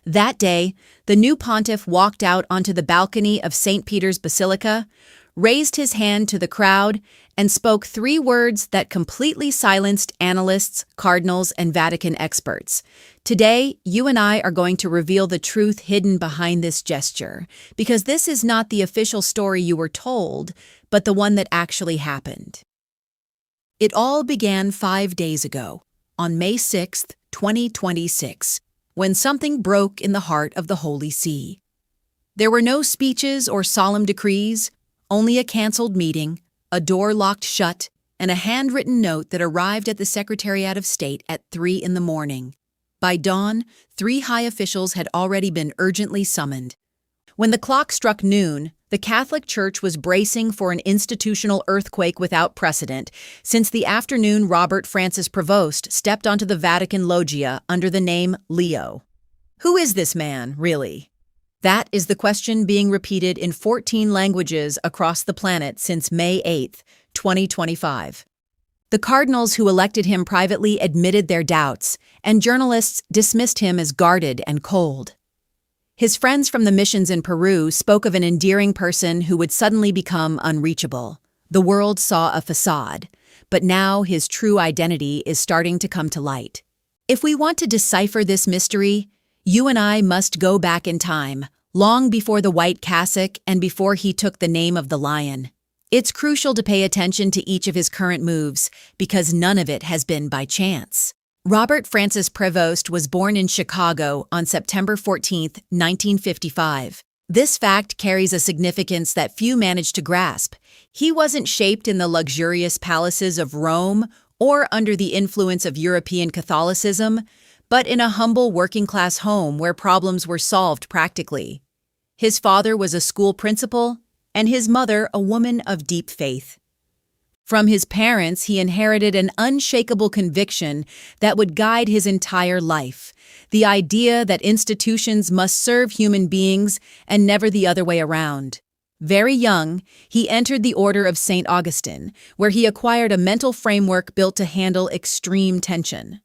That day, the new pontiff walked out onto the balcony of St. Peter's Basilica, raised his hand to the crowd, and spoke 3 words that completely silenced analysts, cardinals, and Vatican experts. Today, you and I are going to reveal the truth hidden behind this gesture, because this is not the official story you were told, but the one that actually happened. It all began 5 days ago, on May 6, 2026, when something broke in the heart of the Holy See. There were no speeches or solemn decrees, only a canceled meeting, a door locked shut, and a handwritten note that arrived at the Secretariat of State at 3 in the morning. By dawn, 3 high officials had already been urgently summoned. When the clock struck noon, the Catholic Church was bracing for an institutional earthquake without precedent, since the afternoon Robert Francis Prevost stepped onto the Vatican loggia under the name Leo. Who is this man, really? That is the question being repeated in 14 languages across the planet since May 8, 2025. The cardinals who elected him privately admitted their doubts, and journalists dismissed him as guarded and cold. His friends from the missions in Peru spoke of an endearing person who would suddenly become unreachable. The world saw a facade, but now his true identity is starting to come to light. If we want to decipher this mystery, you and I must go back in time, long before the white cassock and before he took the name of the lion. It's crucial to pay attention to each of his current moves, because none of it has been by chance. Robert Francis Prevost was born in Chicago on September 14, 1955. This fact carries a significance that few manage to grasp. He wasn't shaped in the luxurious palaces of Rome or under the influence of European Catholicism, but in a humble working-class home where problems were solved practically. His father was a school principal, and his mother a woman of deep faith. From his parents, he inherited an unshakable conviction that would guide his entire life, the idea that institutions must serve human beings and never the other way around. Very young, he entered the Order of St. Augustine, where he acquired a mental framework built to handle extreme tension.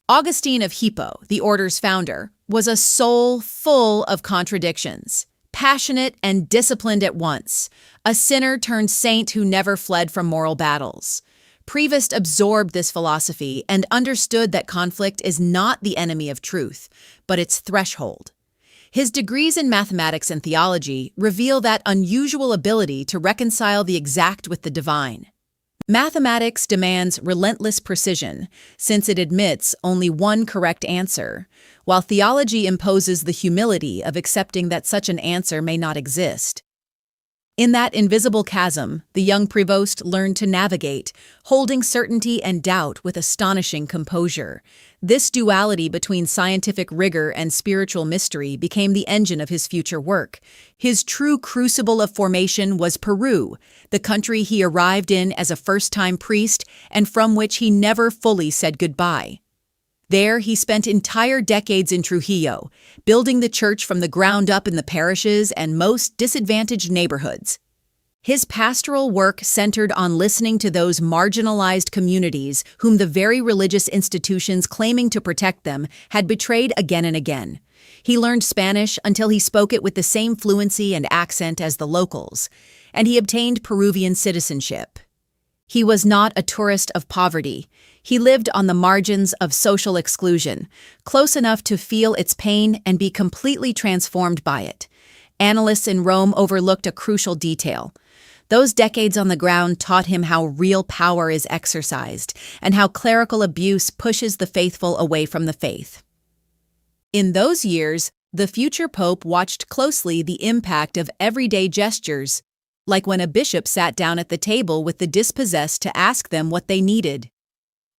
Augustine of Hippo, the order's founder, was a soul full of contradictions. Passionate and disciplined at once, a sinner turned saint who never fled from moral battles. Prevost absorbed this philosophy and understood that conflict is not the enemy of truth, but its threshold. His degrees in mathematics and theology reveal that unusual ability to reconcile the exact with the divine. Mathematics demands relentless precision, since it admits only one correct answer, while theology imposes the humility of accepting that such an answer may not exist. In that invisible chasm, the young Prevost learned to navigate, holding certainty and doubt with astonishing composure. This duality between scientific rigor and spiritual mystery became the engine of his future work. His true crucible of formation was Peru, the country he arrived in as a first-time priest and from which he never fully said goodbye. There, he spent entire decades in Trujillo, building the church from the ground up in the parishes and most disadvantaged neighborhoods. His pastoral work centered on listening to those marginalized communities whom the very religious institutions claiming to protect them had betrayed again and again. He learned Spanish until he spoke it with the same fluency and accent as the locals, and he obtained Peruvian citizenship. He was not a tourist of poverty. He lived on the margins of social exclusion, close enough to feel its pain and be completely transformed by it. Analysts in Rome overlooked a crucial detail. Those decades on the ground taught him how real power is exercised and how clerical abuse pushes the faithful away from the faith. In those years, the future pope watched closely the impact of everyday gestures, like when a bishop sat down at the table with the dispossessed to ask them what they needed.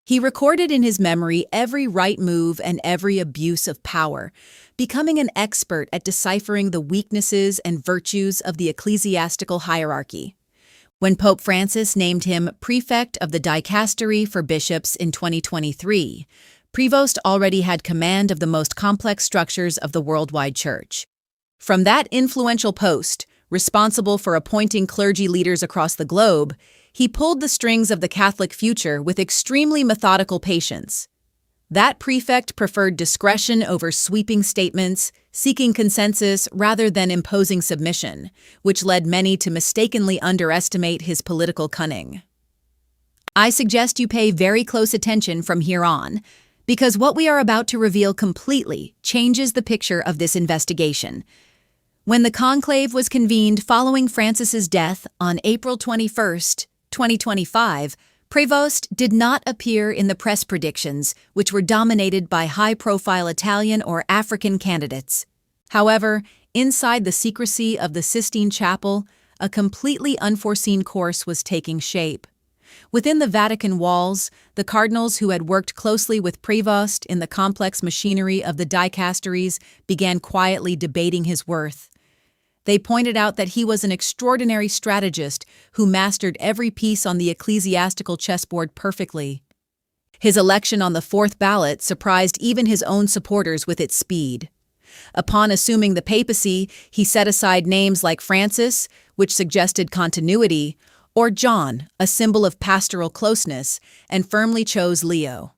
He recorded in his memory every right move and every abuse of power, becoming an expert at deciphering the weaknesses and virtues of the ecclesiastical hierarchy. When Pope Francis named him prefect of the dicastery for bishops in 2023, Prevost already had command of the most complex structures of the worldwide church. From that influential post, responsible for appointing clergy leaders across the globe, he pulled the strings of the Catholic future with extremely methodical patience. That prefect preferred discretion over sweeping statements, seeking consensus rather than imposing submission, which led many to mistakenly underestimate his political cunning. I suggest you pay very close attention from here on, because what we are about to reveal completely changes the picture of this investigation. When the conclave was convened following Francis's death on April 21, 2025, Prevost did not appear in the press predictions, which were dominated by high-profile Italian or African candidates. However, inside the secrecy of the Sistine Chapel, a completely unforeseen course was taking shape. Within the Vatican walls, the cardinals who had worked closely with Prevost in the complex machinery of the dicasteries began quietly debating his worth. They pointed out that he was an extraordinary strategist who mastered every piece on the ecclesiastical chessboard perfectly. His election on the fourth ballot surprised even his own supporters with its speed. Upon assuming the papacy, he set aside names like Francis, which suggested continuity, or John, a symbol of pastoral closeness, and firmly chose Leo.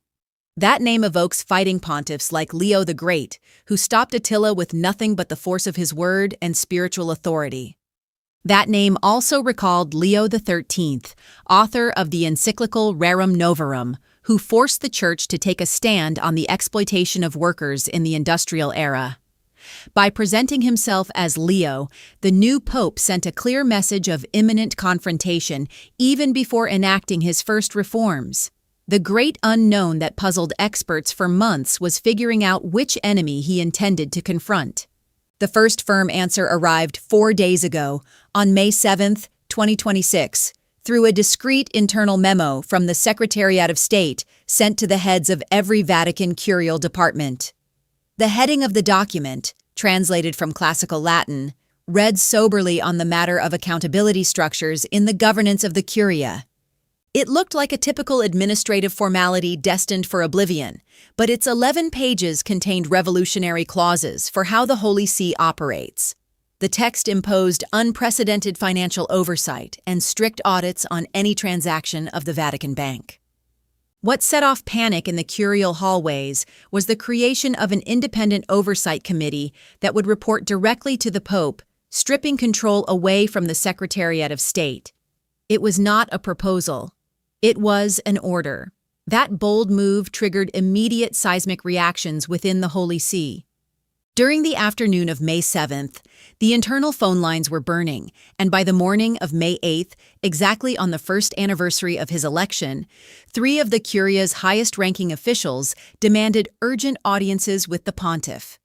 That name evokes fighting pontiffs like Leo the Great, who stopped Attila with nothing but the force of his word and spiritual authority. That name also recalled Leo XIII, author of the encyclical Rerum Novarum, who forced the Church to take a stand on the exploitation of workers in the industrial era. By presenting himself as Leo, the new pope sent a clear message of imminent confrontation even before enacting his first reforms. The great unknown that puzzled experts for months was figuring out which enemy he intended to confront. The first firm answer arrived 4 days ago, on May 7, 2026, through a discreet internal memo from the Secretariat of State sent to the heads of every Vatican curial department. The heading of the document, translated from classical Latin, read soberly on the matter of accountability structures in the governance of the Curia. It looked like a typical administrative formality destined for oblivion, but its 11 pages contained revolutionary clauses for how the Holy See operates. The text imposed unprecedented financial oversight and strict audits on any transaction of the Vatican Bank. What set off panic in the curial hallways was the creation of an independent oversight committee that would report directly to the Pope, stripping control away from the Secretariat of State. It was not a proposal. It was an order. That bold move triggered immediate seismic reactions within the Holy See. During the afternoon of May 7th, the internal phone lines were burning, and by the morning of May 8th, exactly on the first anniversary of his election, 3 of the Curia's highest-ranking officials demanded urgent audiences with the pontiff.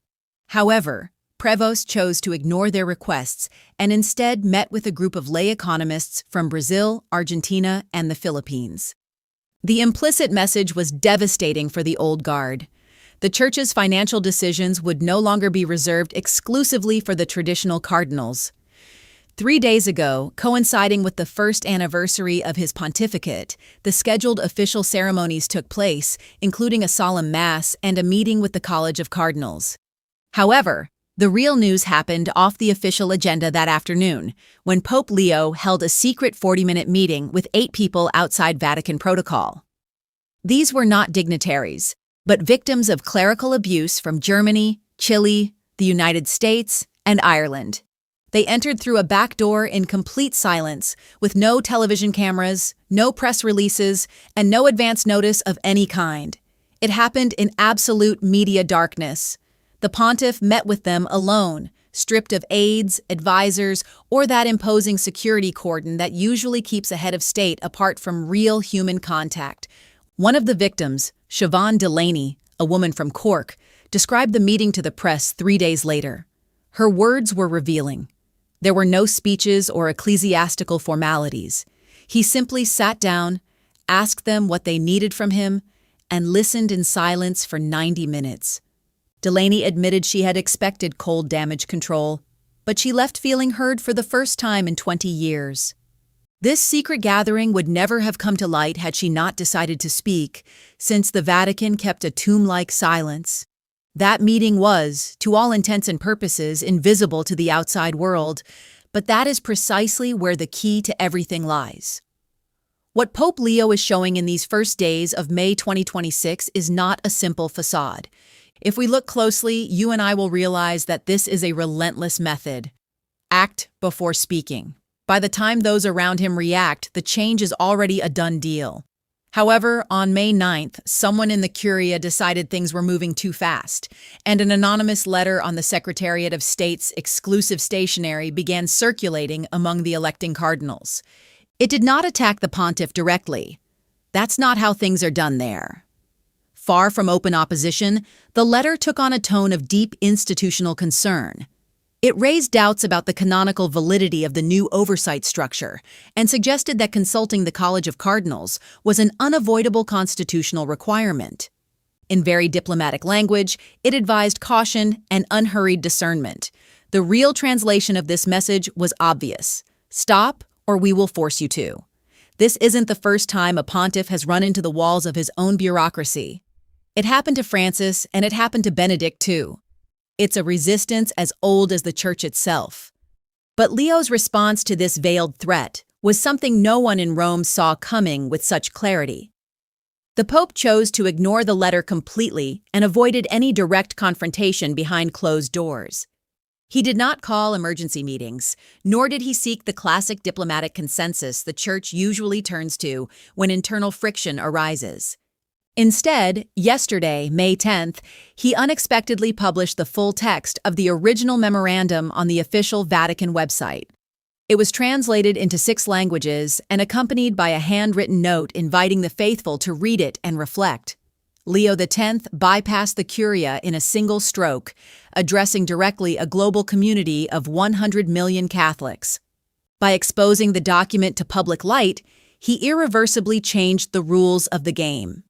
However, Prevost chose to ignore their requests and instead met with a group of lay economists from Brazil, Argentina, and the Philippines. The implicit message was devastating for the old guard. The Church's financial decisions would no longer be reserved exclusively for the traditional cardinals. 3 days ago, coinciding with the first anniversary of his pontificate, the scheduled official ceremonies took place, including a solemn mass and a meeting with the College of Cardinals. However, the real news happened off the official agenda that afternoon, when Pope Leo held a secret 40-minute meeting with 8 people outside Vatican protocol. These were not dignitaries, but victims of clerical abuse from Germany, Chile, the United States, and Ireland. They entered through a back door in complete silence, with no television cameras, no press releases, and no advance notice of any kind. It happened in absolute media darkness. The pontiff met with them alone, stripped of aides, advisors, or that imposing security cordon that usually keeps a head of state apart from real human contact. One of the victims, Siobhan Delaney, a woman from Cork, described the meeting to the press 3 days later. Her words were revealing. There were no speeches or ecclesiastical formalities. He simply sat down, asked them what they needed from him, and listened in silence for 90 minutes. Delaney admitted she had expected cold damage control, but she left feeling heard for the first time in 20 years. This secret gathering would never have come to light had she not decided to speak, since the Vatican kept a tomb-like silence. That meeting was, to all intents and purposes, invisible to the outside world, but that is precisely where the key to everything lies. What Pope Leo is showing in these first days of May 2026 is not a simple facade. If we look closely, you and I will realize that this is a relentless method. Act before speaking. By the time those around him react, the change is already a done deal. However, on May 9th, someone in the Curia decided things were moving too fast, and an anonymous letter on the Secretariat of State's exclusive stationery began circulating among the electing cardinals. It did not attack the pontiff directly. That's not how things are done there. Far from open opposition, the letter took on a tone of deep institutional concern. It raised doubts about the canonical validity of the new oversight structure and suggested that consulting the College of Cardinals was an unavoidable constitutional requirement. In very diplomatic language, it advised caution and unhurried discernment. The real translation of this message was obvious. Stop, or we will force you to. This isn't the first time a pontiff has run into the walls of his own bureaucracy. It happened to Francis, and it happened to Benedict too. It's a resistance as old as the Church itself. But Leo's response to this veiled threat was something no one in Rome saw coming with such clarity. The Pope chose to ignore the letter completely and avoided any direct confrontation behind closed doors. He did not call emergency meetings, nor did he seek the classic diplomatic consensus the Church usually turns to when internal friction arises. Instead, yesterday, May 10th, he unexpectedly published the full text of the original memorandum on the official Vatican website. It was translated into 6 languages and accompanied by a handwritten note inviting the faithful to read it and reflect. Leo X bypassed the Curia in a single stroke, addressing directly a global community of 100 million Catholics. By exposing the document to public light, he irreversibly changed the rules of the game.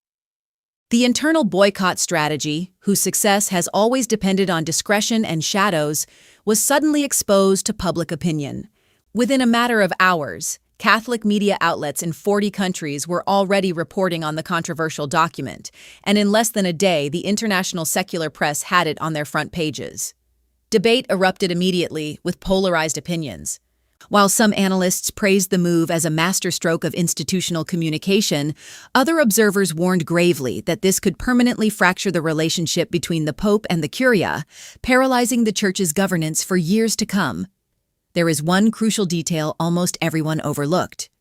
The internal boycott strategy, whose success has always depended on discretion and shadows, was suddenly exposed to public opinion. Within a matter of hours, Catholic media outlets in 40 countries were already reporting on the controversial document, and in less than a day, the international secular press had it on their front pages. Debate erupted immediately, with polarized opinions. While some analysts praised the move as a masterstroke of institutional communication, other observers warned gravely that this could permanently fracture the relationship between the Pope and the Curia, paralyzing the Church's governance for years to come. There is one crucial detail almost everyone overlooked.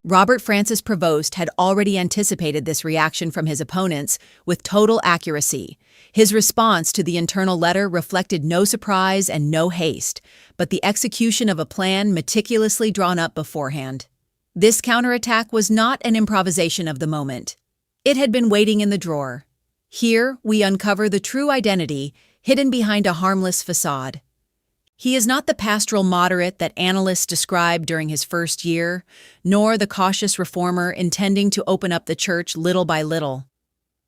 Robert Francis Prevost had already anticipated this reaction from his opponents with total accuracy. His response to the internal letter reflected no surprise and no haste, but the execution of a plan meticulously drawn up beforehand. This counterattack was not an improvisation of the moment. It had been waiting in the drawer. Here, we uncover the true identity hidden behind a harmless facade. He is not the pastoral moderate that analysts described during his first year, nor the cautious reformer intending to open up the Church little by little.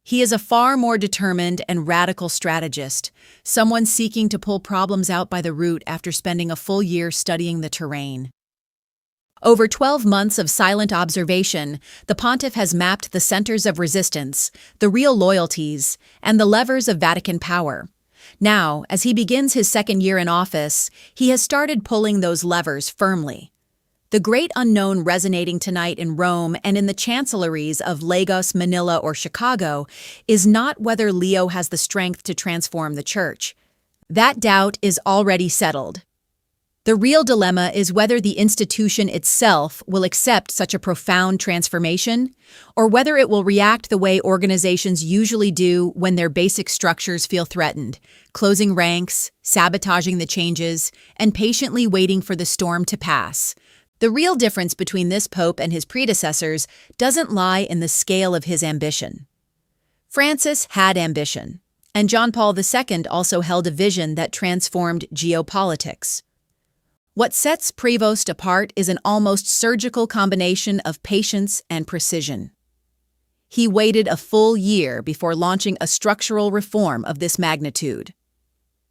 He is a far more determined and radical strategist, someone seeking to pull problems out by the root after spending a full year studying the terrain. Over 12 months of silent observation, the pontiff has mapped the centers of resistance, the real loyalties, and the levers of Vatican power. Now, as he begins his second year in office, he has started pulling those levers firmly. The great unknown resonating tonight in Rome and in the chancelleries of Lagos, Manila, or Chicago is not whether Leo has the strength to transform the Church. That doubt is already settled. The real dilemma is whether the institution itself will accept such a profound transformation, or whether it will react the way organizations usually do when their basic structures feel threatened, closing ranks, sabotaging the changes, and patiently waiting for the storm to pass. The real difference between this pope and his predecessors doesn't lie in the scale of his ambition. Francis had ambition, and John Paul II also held a vision that transformed geopolitics. What sets Prevost apart is an almost surgical combination of patience and precision. He waited a full year before launching a structural reform of this magnitude.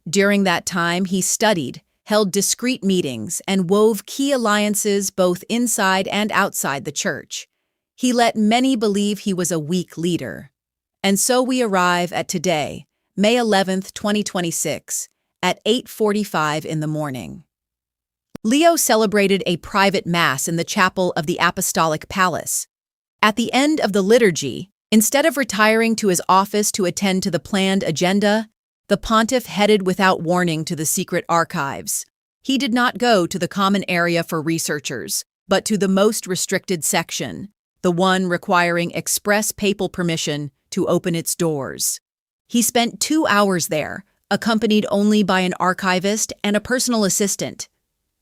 During that time, he studied, held discreet meetings, and wove key alliances both inside and outside the Church. He let many believe he was a weak leader. And so we arrive at today, May 11th, 2026, at 8:45 in the morning. Leo celebrated a private mass in the chapel of the Apostolic Palace. At the end of the liturgy, instead of retiring to his office to attend to the planned agenda, the pontiff headed without warning to the secret archives. He did not go to the common area for researchers, but to the most restricted section, the one requiring express papal permission to open its doors. He spent 2 hours there, accompanied only by an archivist and a personal assistant.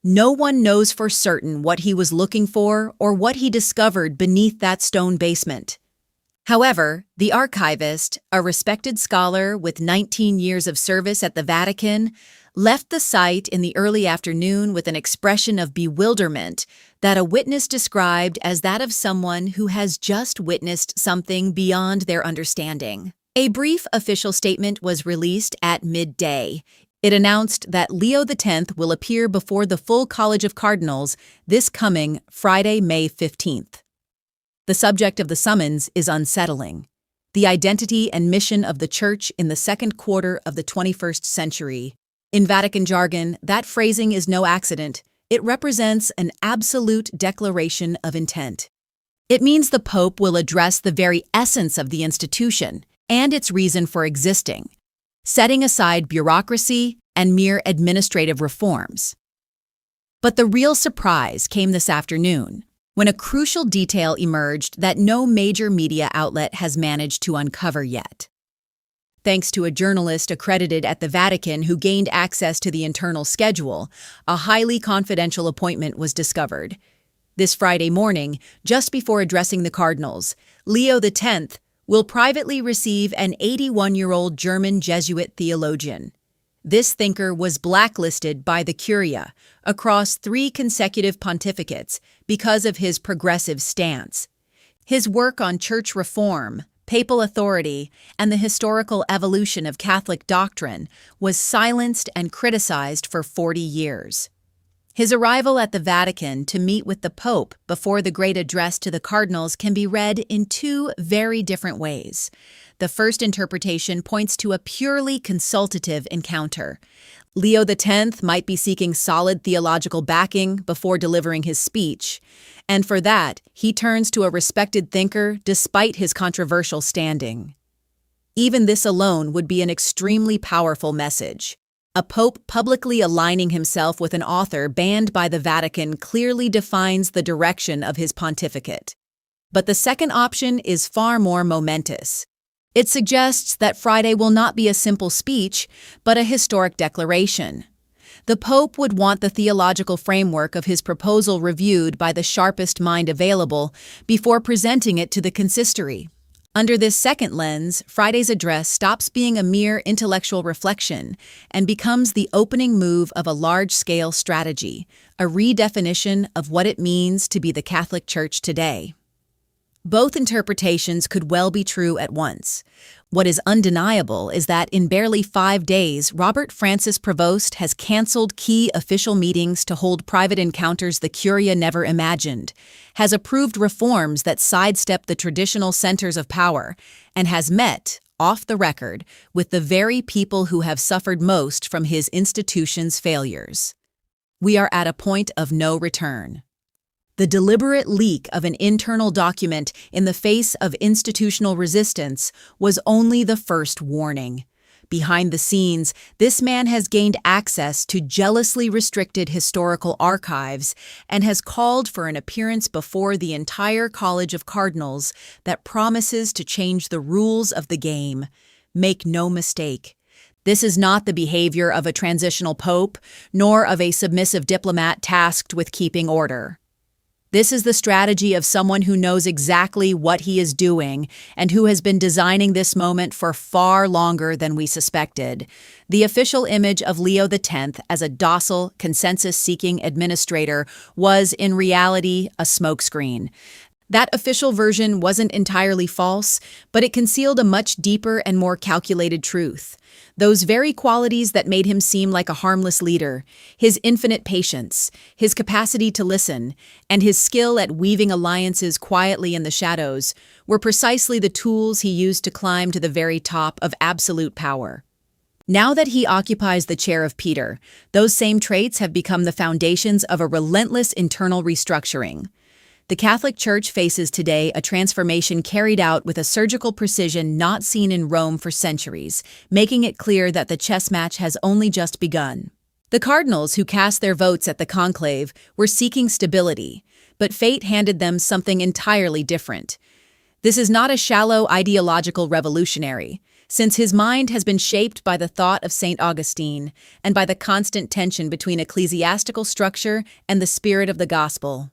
No one knows for certain what he was looking for or what he discovered beneath that stone basement. However, the archivist, a respected scholar with 19 years of service at the Vatican, left the site in the early afternoon with an expression of bewilderment that a witness described as that of someone who has just witnessed something beyond their understanding. A brief official statement was released at midday. It announced that Leo X will appear before the full College of Cardinals this coming Friday, May 15th. The subject of the summons is unsettling: the identity and mission of the Church in the second quarter of the 21st century. In Vatican jargon, that phrasing is no accident. It represents an absolute declaration of intent. It means the Pope will address the very essence of the institution and its reason for existing, setting aside bureaucracy and mere administrative reforms. But the real surprise came this afternoon, when a crucial detail emerged that no major media outlet has managed to uncover yet. Thanks to a journalist accredited at the Vatican who gained access to the internal schedule, a highly confidential appointment was discovered. This Friday morning, just before addressing the cardinals, Leo X will privately receive an 81-year-old German Jesuit theologian. This thinker was blacklisted by the Curia across 3 consecutive pontificates because of his progressive stance. His work on church reform, papal authority, and the historical evolution of Catholic doctrine was silenced and criticized for 40 years. His arrival at the Vatican to meet with the Pope before the great address to the cardinals can be read in 2 very different ways. The first interpretation points to a purely consultative encounter. Leo X might be seeking solid theological backing before delivering his speech, and for that, he turns to a respected thinker despite his controversial standing. Even this alone would be an extremely powerful message. A pope publicly aligning himself with an author banned by the Vatican clearly defines the direction of his pontificate. But the second option is far more momentous. It suggests that Friday will not be a simple speech, but a historic declaration. The Pope would want the theological framework of his proposal reviewed by the sharpest mind available before presenting it to the consistory. Under this second lens, Friday's address stops being a mere intellectual reflection and becomes the opening move of a large-scale strategy, a redefinition of what it means to be the Catholic Church today. Both interpretations could well be true at once. What is undeniable is that in barely 5 days, Robert Francis Prevost has canceled key official meetings to hold private encounters the Curia never imagined, has approved reforms that sidestep the traditional centers of power, and has met, off the record, with the very people who have suffered most from his institution's failures. We are at a point of no return. The deliberate leak of an internal document in the face of institutional resistance was only the first warning. Behind the scenes, this man has gained access to jealously restricted historical archives and has called for an appearance before the entire College of Cardinals that promises to change the rules of the game. Make no mistake. This is not the behavior of a transitional pope, nor of a submissive diplomat tasked with keeping order. This is the strategy of someone who knows exactly what he is doing and who has been designing this moment for far longer than we suspected. The official image of Leo X as a docile, consensus-seeking administrator was, in reality, a smokescreen. That official version wasn't entirely false, but it concealed a much deeper and more calculated truth. Those very qualities that made him seem like a harmless leader, his infinite patience, his capacity to listen, and his skill at weaving alliances quietly in the shadows, were precisely the tools he used to climb to the very top of absolute power. Now that he occupies the chair of Peter, those same traits have become the foundations of a relentless internal restructuring. The Catholic Church faces today a transformation carried out with a surgical precision not seen in Rome for centuries, making it clear that the chess match has only just begun. The cardinals who cast their votes at the conclave were seeking stability, but fate handed them something entirely different. This is not a shallow ideological revolutionary, since his mind has been shaped by the thought of St. Augustine and by the constant tension between ecclesiastical structure and the spirit of the gospel.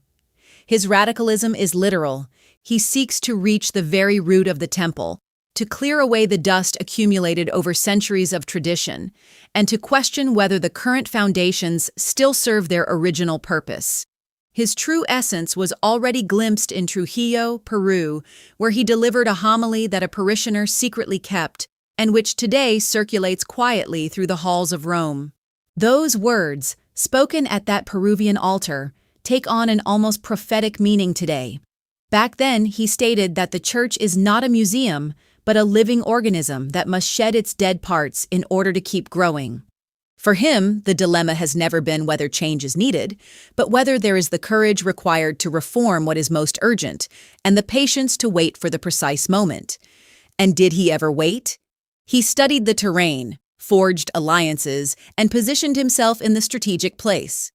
His radicalism is literal. He seeks to reach the very root of the temple, to clear away the dust accumulated over centuries of tradition, and to question whether the current foundations still serve their original purpose. His true essence was already glimpsed in Trujillo, Peru, where he delivered a homily that a parishioner secretly kept, and which today circulates quietly through the halls of Rome. Those words, spoken at that Peruvian altar, take on an almost prophetic meaning today. Back then, he stated that the church is not a museum, but a living organism that must shed its dead parts in order to keep growing. For him, the dilemma has never been whether change is needed, but whether there is the courage required to reform what is most urgent, and the patience to wait for the precise moment. And did he ever wait? He studied the terrain, forged alliances, and positioned himself in the strategic place.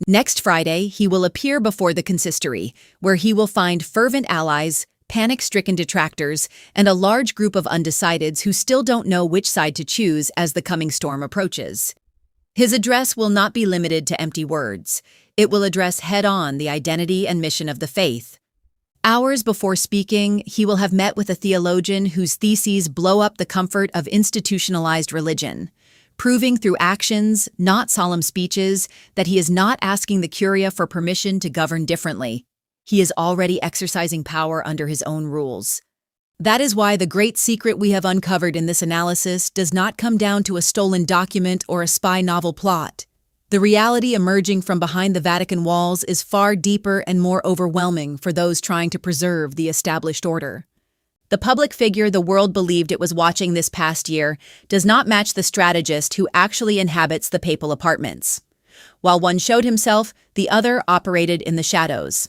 Next Friday, he will appear before the consistory, where he will find fervent allies, panic-stricken detractors, and a large group of undecideds who still don't know which side to choose as the coming storm approaches. His address will not be limited to empty words. It will address head-on the identity and mission of the faith. Hours before speaking, he will have met with a theologian whose theses blow up the comfort of institutionalized religion, proving through actions, not solemn speeches, that he is not asking the Curia for permission to govern differently. He is already exercising power under his own rules. That is why the great secret we have uncovered in this analysis does not come down to a stolen document or a spy novel plot. The reality emerging from behind the Vatican walls is far deeper and more overwhelming for those trying to preserve the established order. The public figure the world believed it was watching this past year does not match the strategist who actually inhabits the papal apartments. While one showed himself, the other operated in the shadows.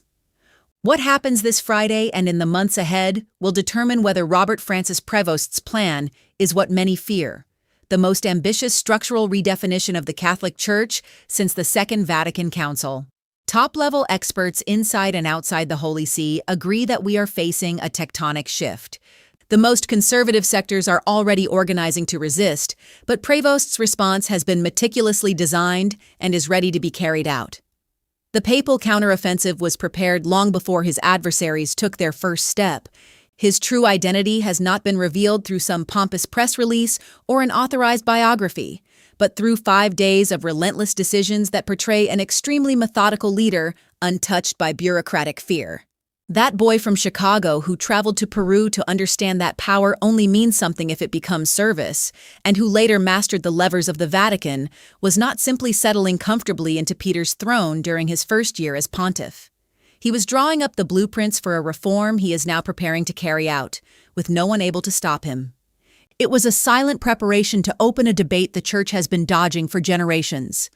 What happens this Friday and in the months ahead will determine whether Robert Francis Prevost's plan is what many fear, the most ambitious structural redefinition of the Catholic Church since the Second Vatican Council. Top-level experts inside and outside the Holy See agree that we are facing a tectonic shift. The most conservative sectors are already organizing to resist, but Prevost's response has been meticulously designed and is ready to be carried out. The papal counteroffensive was prepared long before his adversaries took their first step. His true identity has not been revealed through some pompous press release or an authorized biography, but through 5 days of relentless decisions that portray an extremely methodical leader untouched by bureaucratic fear. That boy from Chicago who traveled to Peru to understand that power only means something if it becomes service, and who later mastered the levers of the Vatican, was not simply settling comfortably into Peter's throne during his first year as pontiff. He was drawing up the blueprints for a reform he is now preparing to carry out, with no one able to stop him. It was a silent preparation to open a debate the Church has been dodging for generations.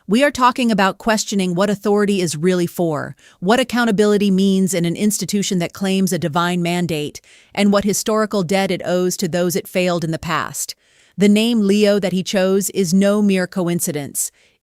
We are talking about questioning what authority is really for, what accountability means in an institution that claims a divine mandate, and what historical debt it owes to those it failed in the past. The name Leo that he chose is no mere coincidence.